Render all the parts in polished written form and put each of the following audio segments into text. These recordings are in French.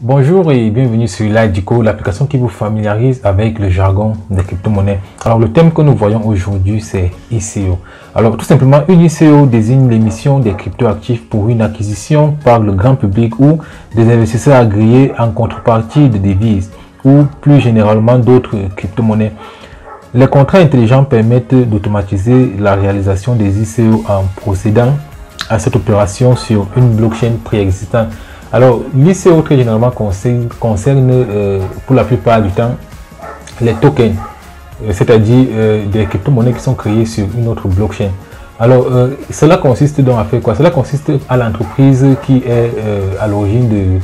Bonjour et bienvenue sur Lidico, l'application qui vous familiarise avec le jargon des crypto-monnaies. Alors le thème que nous voyons aujourd'hui c'est ICO. Alors tout simplement une ICO désigne l'émission des crypto-actifs pour une acquisition par le grand public ou des investisseurs agréés en contrepartie de devises ou plus généralement d'autres crypto-monnaies. Les contrats intelligents permettent d'automatiser la réalisation des ICO en procédant à cette opération sur une blockchain préexistante. Alors, l'ICO très généralement concerne pour la plupart du temps les tokens, c'est-à-dire des crypto-monnaies qui sont créées sur une autre blockchain. Alors, cela consiste donc à faire quoi? Cela consiste à l'entreprise qui est à l'origine de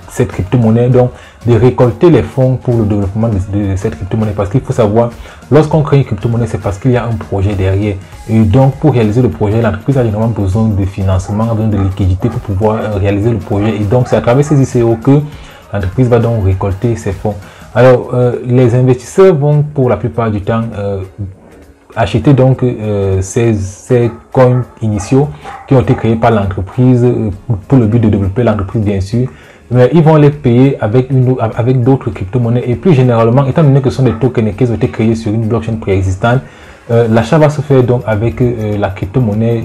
cette crypto-monnaie, donc de récolter les fonds pour le développement de cette crypto-monnaie. Parce qu'il faut savoir, lorsqu'on crée une crypto-monnaie, c'est parce qu'il y a un projet derrière. Et donc, pour réaliser le projet, l'entreprise a généralement besoin de financement, besoin de liquidité pour pouvoir réaliser le projet. Et donc, c'est à travers ces ICO que l'entreprise va donc récolter ses fonds. Alors, les investisseurs vont pour la plupart du temps acheter donc ces coins initiaux qui ont été créés par l'entreprise pour le but de développer l'entreprise bien sûr, mais ils vont les payer avec d'autres crypto-monnaies et plus généralement, étant donné que ce sont des tokens qui ont été créés sur une blockchain préexistante, l'achat va se faire donc avec la crypto-monnaie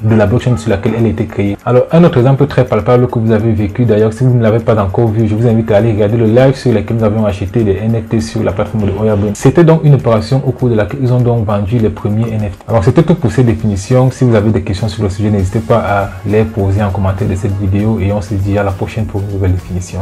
de la blockchain sur laquelle elle a été créée. Alors un autre exemple très palpable que vous avez vécu d'ailleurs, si vous ne l'avez pas encore vu, je vous invite à aller regarder le live sur lequel nous avions acheté des NFT sur la plateforme de Oyabun. C'était donc une opération au cours de laquelle ils ont donc vendu les premiers NFT. Alors c'était tout pour ces définitions. Si vous avez des questions sur le sujet, n'hésitez pas à les poser en commentaire de cette vidéo et on se dit à la prochaine pour une nouvelle définition.